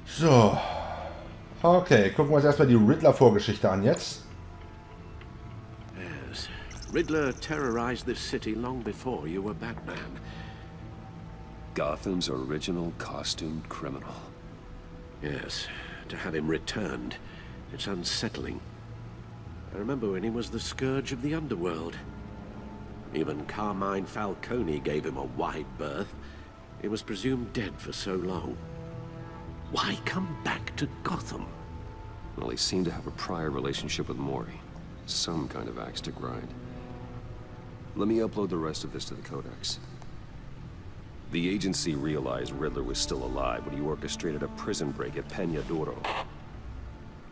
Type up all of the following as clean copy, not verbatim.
So. Okay, gucken wir uns erstmal die Riddler-Vorgeschichte an jetzt. Yes. Riddler terrorized this city long before you were Batman. Gotham's original costumed criminal. Yes. To have him returned, it's unsettling. I remember when he was the scourge of the underworld. Even Carmine Falcone gave him a wide berth. He was presumed dead for so long. Why come back to Gotham? Well, he seemed to have a prior relationship with Mori. Some kind of axe to grind. Let me upload the rest of this to the Codex. The agency realized Riddler was still alive when he orchestrated a prison break at Peñadoro.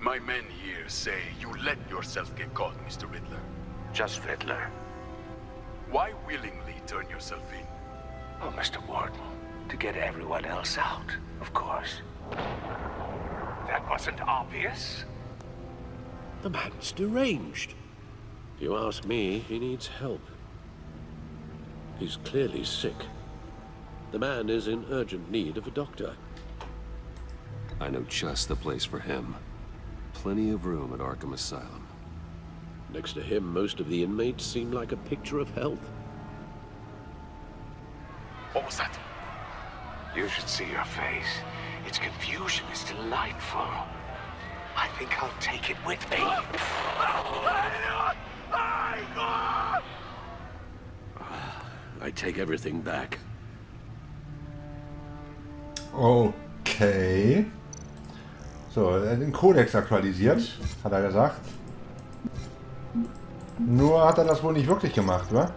My men here say you let yourself get caught, Mr. Riddler. Just Riddler. Why willingly turn yourself in? Oh, Mr. Warden, to get everyone else out, of course. That wasn't obvious. The man's deranged. If you ask me, he needs help. He's clearly sick. The man is in urgent need of a doctor. I know just the place for him. Plenty of room at Arkham Asylum. Next to him, most of the inmates seem like a picture of health. What was that? You should see your face. Its confusion is delightful. I think I'll take it with me. I take everything back. Okay. So, den Kodex aktualisiert, hat er gesagt. Nur hat er das wohl nicht wirklich gemacht, wa?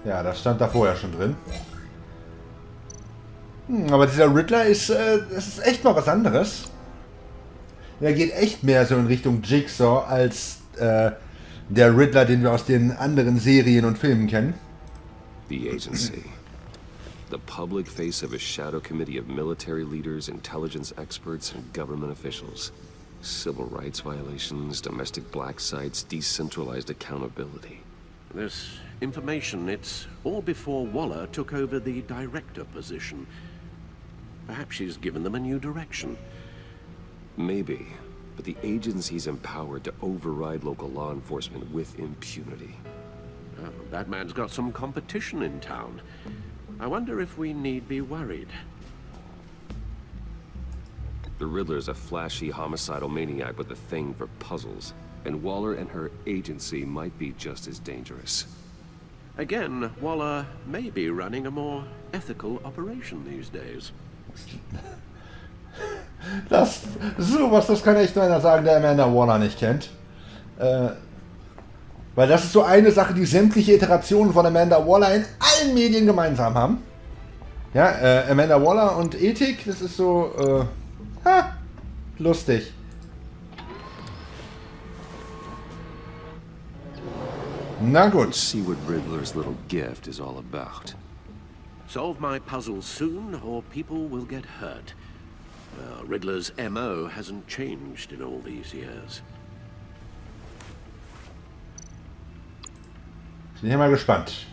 Ja, das stand da vorher schon drin. Aber dieser Riddler ist, das ist echt mal was anderes. Er geht echt mehr so in Richtung Jigsaw als der Riddler, den wir aus den anderen Serien und Filmen kennen. The agency. The public face of a shadow committee of military leaders, intelligence experts, and government officials. Civil rights violations, domestic black sites, decentralized accountability. This information, it's all before Waller took over the director position. Perhaps she's given them a new direction. Maybe, but the agency's empowered to override local law enforcement with impunity. Oh, Batman's got some competition in town. I wonder if we need be worried. The Riddler's a flashy homicidal maniac with a thing for puzzles, and Waller and her agency might be just as dangerous. Again, Waller may be running a more ethical operation these days. Das kann echt nur einer sagen, der Amanda Waller nicht kennt. Weil das ist so eine Sache, die sämtliche Iterationen von Amanda Waller in allen Medien gemeinsam haben. Ja, Amanda Waller und Ethik, das ist so, lustig. Na gut. Let's see what Riddler's little gift is all about. Solve my puzzle soon, or people will get hurt. Riddler's MO hasn't changed in all these years. Bin hier mal gespannt.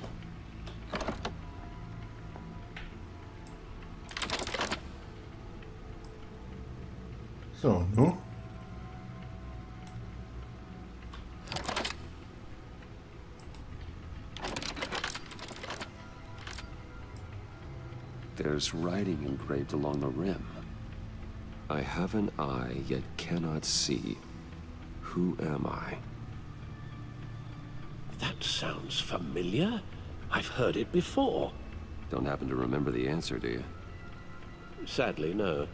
So, nun. There's writing engraved along the rim. I have an eye, yet cannot see. Who am I? That sounds familiar. I've heard it before. Don't happen to remember the answer, do you? Sadly, no.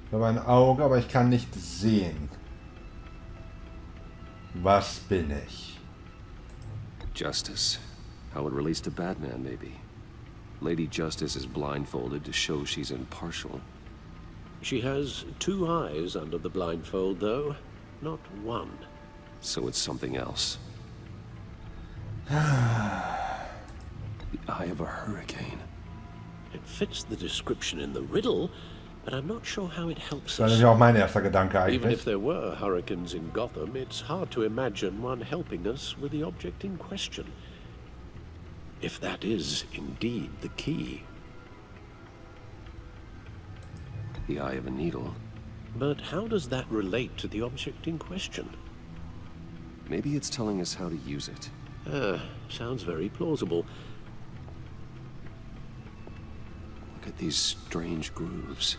Ich habe ein Auge, aber ich kann nicht sehen. Was bin ich? Justice. How it relates to Batman, maybe. Lady Justice is blindfolded to show she's impartial. She has two eyes under the blindfold, though, not one. So it's something else. The eye of a hurricane. It fits the description in the riddle, but I'm not sure how it helps Das war us. nämlich auch mein erster Gedanke Even eigentlich. if there were hurricanes in Gotham, it's hard to imagine one helping us with the object in question. If that is indeed the key. The eye of a needle. But how does that relate to the object in question? Maybe it's telling us how to use it. Sounds very plausible. Look at these strange grooves.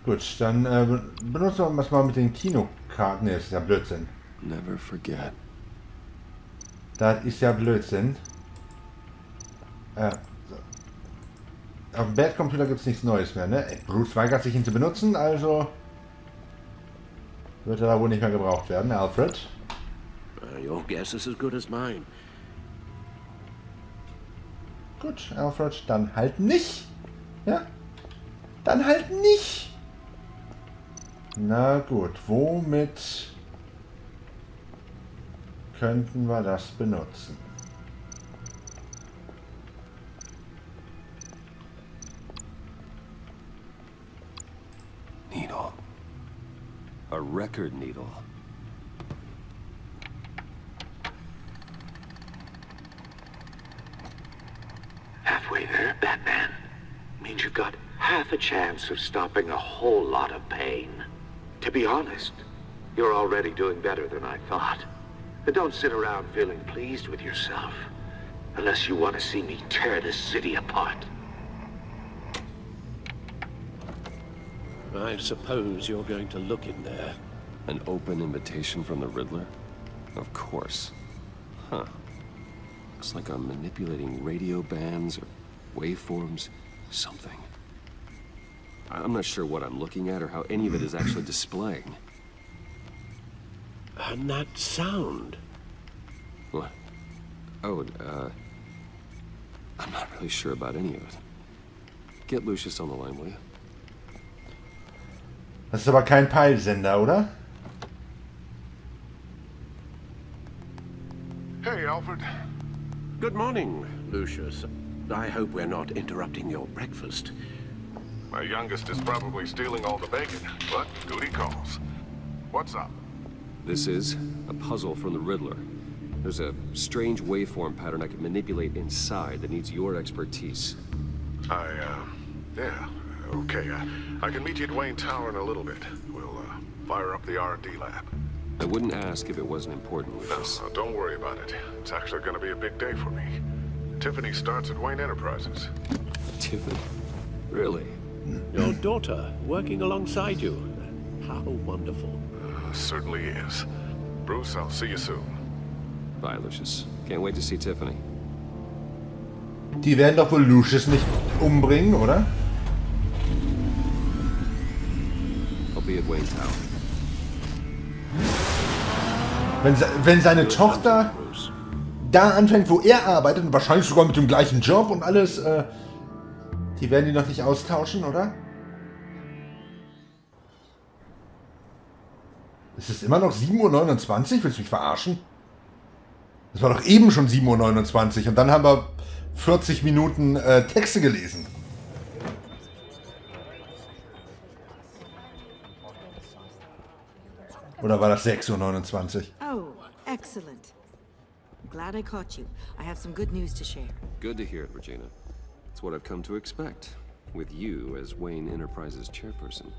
Gut, dann benutzen wir das mal mit den Kinokarten. Ne, das ist ja Blödsinn. Never forget. Das ist ja Blödsinn. So. Auf dem Bad-Computer gibt es nichts Neues mehr, ne? Bruce weigert sich ihn zu benutzen, also wird er da wohl nicht mehr gebraucht werden. Alfred. Your guess is as good as mine. Gut, Alfred, dann halt nicht. Ja? Dann halt nicht. Na gut, womit könnten wir das benutzen? Needle. A record needle. Halfway there, Batman. Means you've got half a chance of stopping a whole lot of pain. To be honest, you're already doing better than I thought. But don't sit around feeling pleased with yourself. Unless you want to see me tear this city apart. I suppose you're going to look in there. An open invitation from the Riddler? Of course. Huh. Looks like I'm manipulating radio bands or waveforms. Something. I'm not sure what I'm looking at or how any of it is actually displaying. And that sound. What? Oh, I'm not really sure about any of it. Get Lucius on the line, will you? Das ist aber kein Peilsender, oder? Hey, Alfred. Good morning, Lucius. I hope we're not interrupting your breakfast. My youngest is probably stealing all the bacon, but duty calls. What's up? This is a puzzle from the Riddler. There's a strange waveform pattern I can manipulate inside that needs your expertise. Yeah, okay. I can meet you at Wayne Tower in a little bit. We'll, fire up the R&D lab. I wouldn't ask if it wasn't important, Lucius. No, don't worry about it. It's actually gonna be a big day for me. Tiffany starts at Wayne Enterprises. Tiffany? Really? Your daughter working alongside you. How wonderful. Certainly is. Bruce, I'll see you soon. Bye, Lucius. Can't wait to see Tiffany. Die werden doch wohl Lucius nicht umbringen, oder? I'll be at Wayne Tower. Wenn seine Tochter Bruce. da anfängt, wo er arbeitet, und wahrscheinlich sogar mit dem gleichen Job und alles, die werden die noch nicht austauschen, oder? Es ist immer noch 7:29 Uhr? Willst du mich verarschen? Das war doch eben schon 7:29 Uhr und dann haben wir 40 Minuten Texte gelesen. Oder war das 6:29 Uhr? Oh, excellent. Glad I caught you. I have some good news to share. Good to hear it, Regina. It's what I've come to expect, with you as Wayne Enterprises chairperson.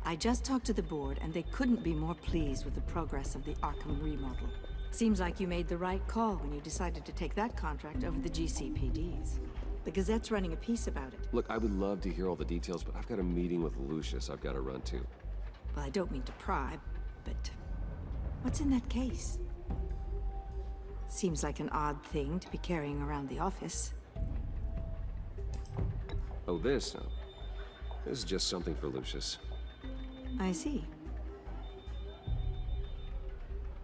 I just talked to the board, and they couldn't be more pleased with the progress of the Arkham remodel. Seems like you made the right call when you decided to take that contract over the GCPD's. The Gazette's running a piece about it. Look, I would love to hear all the details, but I've got a meeting with Lucius I've got to run to. Well, I don't mean to pry, but what's in that case? Seems like an odd thing to be carrying around the office. Oh, this? No. This is just something for Lucius. I see.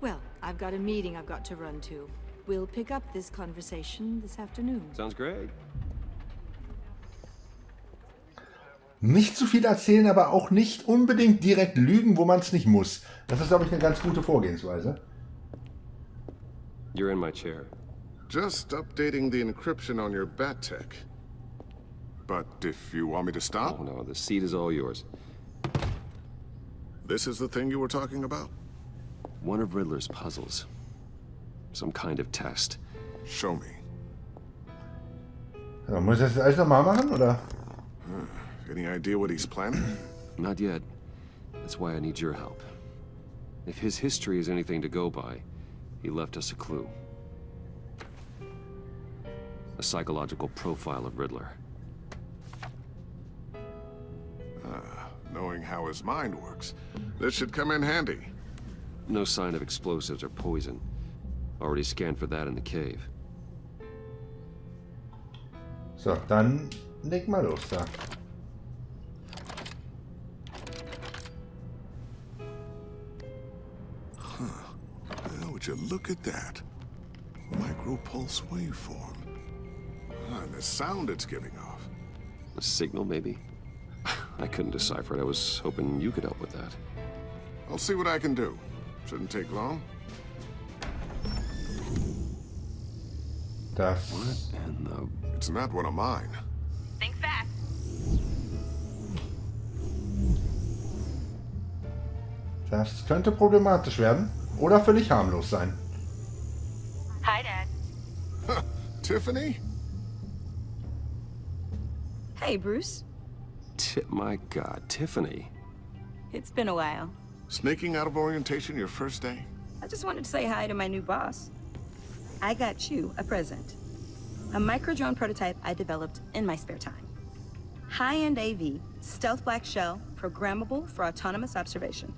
Well, I've got a meeting I've got to run to. We'll pick up this conversation this afternoon. Sounds great. Nicht zu viel erzählen, aber auch nicht unbedingt direkt lügen, wo man es nicht muss. Das ist, glaube ich, eine ganz gute Vorgehensweise. You're in my chair. Just updating the encryption on your bat tech. But if you want me to stop, Oh no, the seat is all yours. this is the thing you were talking about? One of Riddler's puzzles. Some kind of test. Show me. So, muss ich das alles nochmal machen, oder? Any idea what he's planning? Not yet. That's why I need your help. If his history is anything to go by, he left us a clue. A psychological profile of Riddler. Knowing how his mind works, this should come in handy. No sign of explosives or poison. Already scanned for that in the cave. So, dann leg mal los da. Would you look at that? Micropulse waveform. And the sound it's giving off. A signal, maybe? I couldn't decipher it. I was hoping you could help with that. I'll see what I can do. Shouldn't take long. Das. What in the... It's not one of mine. Think fast. Das könnte problematisch werden. Oder völlig harmlos sein. Hi, Dad. Tiffany? Hey, Bruce. My God, Tiffany. It's been a while. Sneaking out of orientation your first day? I just wanted to say hi to my new boss. I got you a present. A micro-drone prototype I developed in my spare time. High-end AV, stealth black shell, programmable for autonomous observation.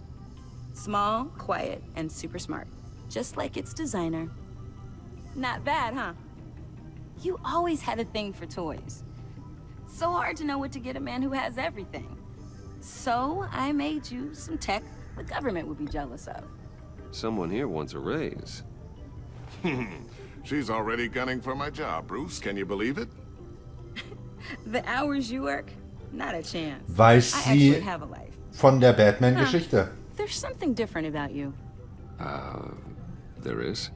Small, quiet, and super smart. Just like its designer. Not bad, huh? You always had a thing for toys. So hard to know what to get a man who has everything. So I made you some tech the government would be jealous of. Someone here wants a raise. She's already gunning for my job, Bruce. Can you believe it? The hours you work, not a chance. Weiß I actually sie have a life. von der Batman-Geschichte? There's something different about you. There is?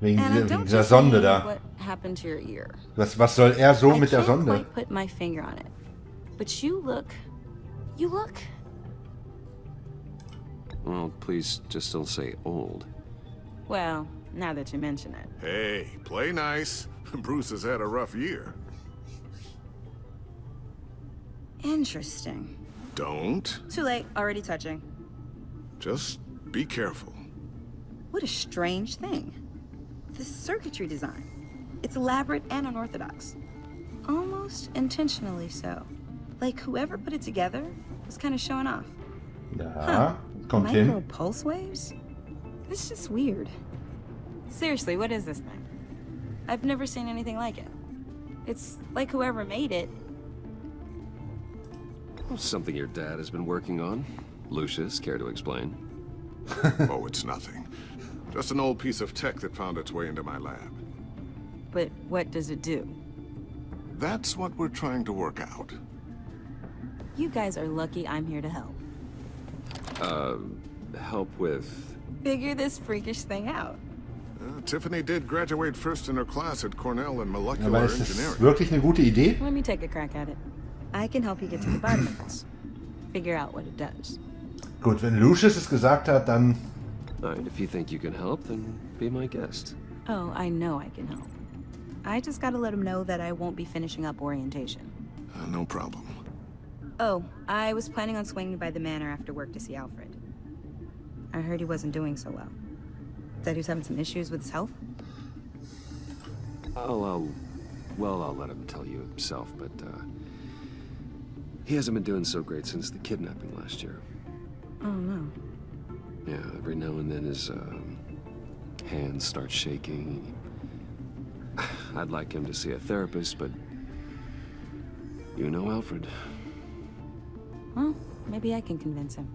Wegen And I dieser don't just Sonde mean da. what happened to your ear. Was soll er so I mit der can't Sonde? quite put my finger on it. But you look... Well, please just don't say old. Well, now that you mention it. Hey, play nice. Bruce has had a rough year. Interesting. Don't. Too late, already touching. Just be careful. What a strange thing. The circuitry design. It's elaborate and unorthodox. Almost intentionally so. Like whoever put it together was kind of showing off. Ja, kommt Micro hin. pulse waves? It's just weird. Seriously, what is this thing? I've never seen anything like it. It's like whoever made it. Well, something your dad has been working on. Lucius, care to explain? Oh, it's nothing. Just an old piece of tech that found its way into my lab. But what does it do? That's what we're trying to work out. You guys are lucky I'm here to help. Help with... Figure this freakish thing out. Tiffany did graduate first in her class at Cornell in molecular Aber ist das engineering. wirklich eine gute Idee? Let me take a crack at it. I can help you get to the bottom of this. Figure out what it does. Gut, wenn Lucius es gesagt hat, dann... Alright, if you think you can help, then be my guest. Oh, I know I can help. I just gotta let him know that I won't be finishing up orientation. No problem. Oh, I was planning on swinging by the manor after work to see Alfred. I heard he wasn't doing so well. Said he was having some issues with his health. I'll let him tell you himself, but, he hasn't been doing so great since the kidnapping last year. Oh, no. Yeah, every now and then his, hands start shaking. I'd like him to see a therapist, but... You know Alfred. Well, maybe I can convince him.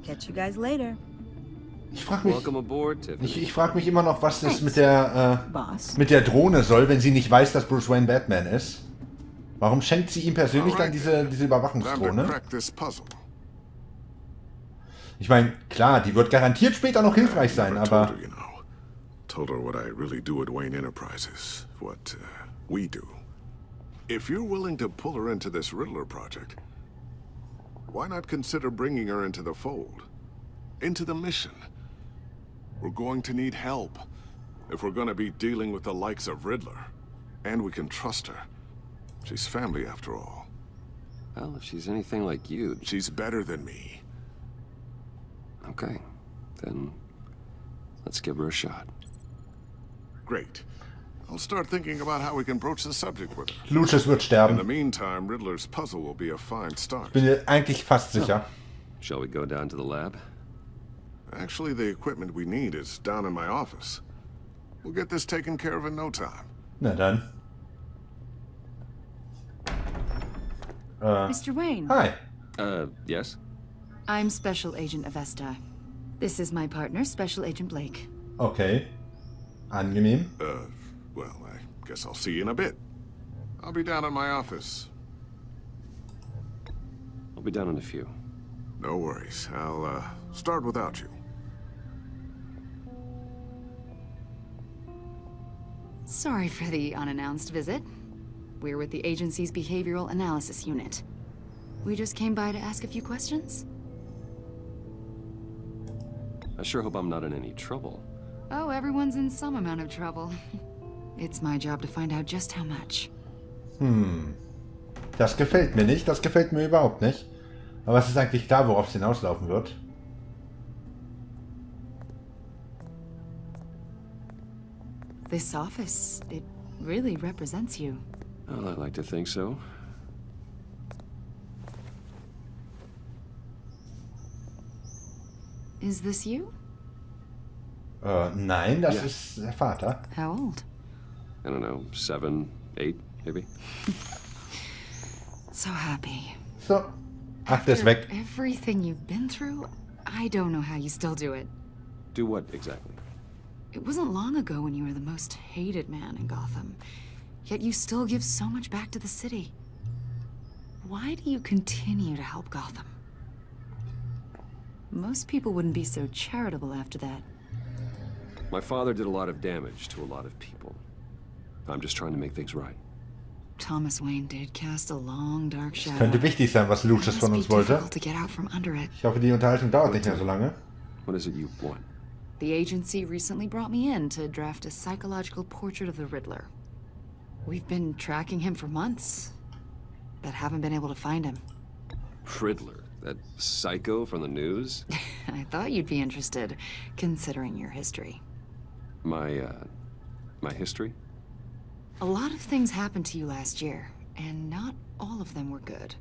Catch you guys later. Ich frage mich, Welcome aboard, Tiffany. ich frag mich immer noch, was das mit der Boss. Drohne soll, wenn sie nicht weiß, dass Bruce Wayne Batman ist. Warum schenkt sie ihm persönlich dann diese Time to Überwachungsdrohne? crack this puzzle. Ich meine, klar, die wird garantiert später noch hilfreich sein, Never told aber... her, you know. Told her what I really do at Wayne Enterprises. What we do. If you're willing to pull her into this Riddler project, why not consider bringing her into the fold? Into the mission? We're going to need help if we're going to be dealing with the likes of Riddler. And we can trust her. She's family after all. Well, if she's anything like you... She's better than me. Okay, then let's give her a shot. Great. I'll start thinking about how we can broach the subject with her. Lucius wird In sterben. the meantime, Riddler's puzzle will be a fine start. Bin mir eigentlich fast sicher. Shall we go down to the lab? Actually, the equipment we need is down in my office. We'll get this taken care of in no time. Na dann. Mr. Wayne, Hi. Yes? I'm Special Agent Avesta. This is my partner, Special Agent Blake. Okay. Angenehm. Well, I guess I'll see you in a bit. I'll be down in my office. I'll be down in a few. No worries. I'll, start without you. Sorry for the unannounced visit. We're with the agency's behavioral analysis unit. We just came by to ask a few questions. I sure hope I'm not in any trouble. Oh, everyone's in some amount of trouble. It's my job to find out just how much. Das gefällt mir nicht. Das gefällt mir überhaupt nicht. Aber es ist eigentlich klar, worauf es hinauslaufen wird. This office, it really represents you. Well, I'd like to think so. Is this you? Nein, das Ja. ist der Vater. How old? I don't know, 7, 8, maybe? So happy. So. Ach, der ist weg. Everything you've been through, I don't know how you still do it. Do what exactly? It wasn't long ago when you were the most hated man in Gotham. Yet you still give so much back to the city. Why do you continue to help Gotham? Most people wouldn't be so charitable after that. My father did a lot of damage to a lot of people. I'm just trying to make things right. Thomas Wayne did cast a long, dark shadow. Könnte wichtig sein, was Lucius It von must uns be wollte. difficult to get out from under it. Ich hoffe, die Unterhaltung dauert nicht mehr so lange. What is it you want? The agency recently brought me in to draft a psychological portrait of the Riddler. We've been tracking him for months, but haven't been able to find him. Riddler, that psycho from the news? I thought you'd be interested, considering your history. My history? A lot of things happened to you last year, and not all of them were good.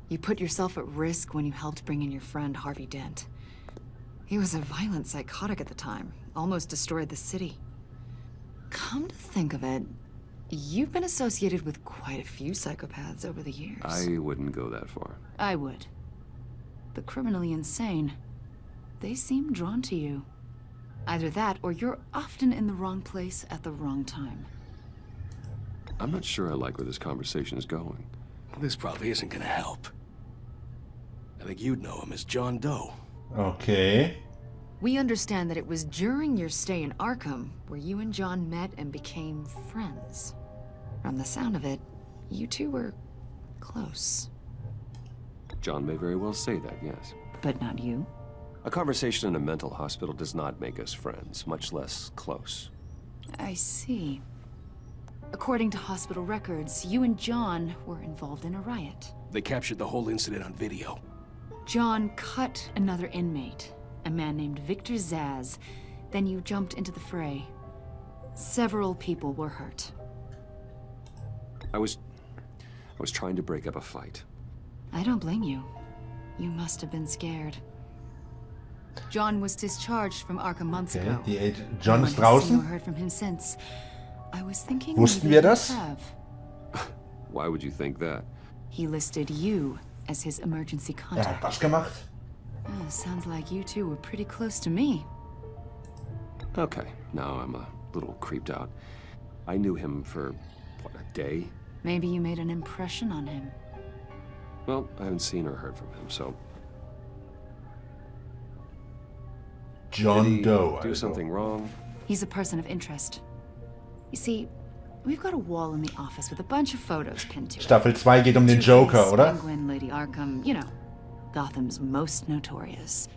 You put yourself at risk when you helped bring in your friend Harvey Dent. He was a violent psychotic at the time, almost destroyed the city. Come to think of it, you've been associated with quite a few psychopaths over the years. I wouldn't go that far. I would. The criminally insane, they seem drawn to you. Either that, or you're often in the wrong place at the wrong time. I'm not sure I like where this conversation is going. This probably isn't gonna help. I think you'd know him as John Doe. Okay. We understand that it was during your stay in Arkham where you and John met and became friends. From the sound of it, you two were close. John may very well say that, yes. But not you. A conversation in a mental hospital does not make us friends, much less close. I see. According to hospital records, you and John were involved in a riot. They captured the whole incident on video. John cut another inmate, a man named Victor Zaz. Then you jumped into the fray. Several people were hurt. I was trying to break up a fight. I don't blame you. You must have been scared. John was discharged from Arkham months Okay, ago. John No ist one has seen or draußen. heard from him since. I was thinking Wussten maybe wir you das? have. Why would you think that? He listed you as his emergency Er contact. hat was gemacht. Oh, sounds like you two were pretty close to me. Okay, now I'm a little creeped out. I knew him for, what, a day? Maybe you made an impression on him. Well, I haven't seen or heard from him, so... John Did he Doe. do something wrong? He's a person of interest. You see, we've got a wall in the office with a bunch of photos pinned to it. Staffel 2 geht den Two-Face, Joker, oder? Penguin, Lady Arkham, you know, Gotham's most notorious.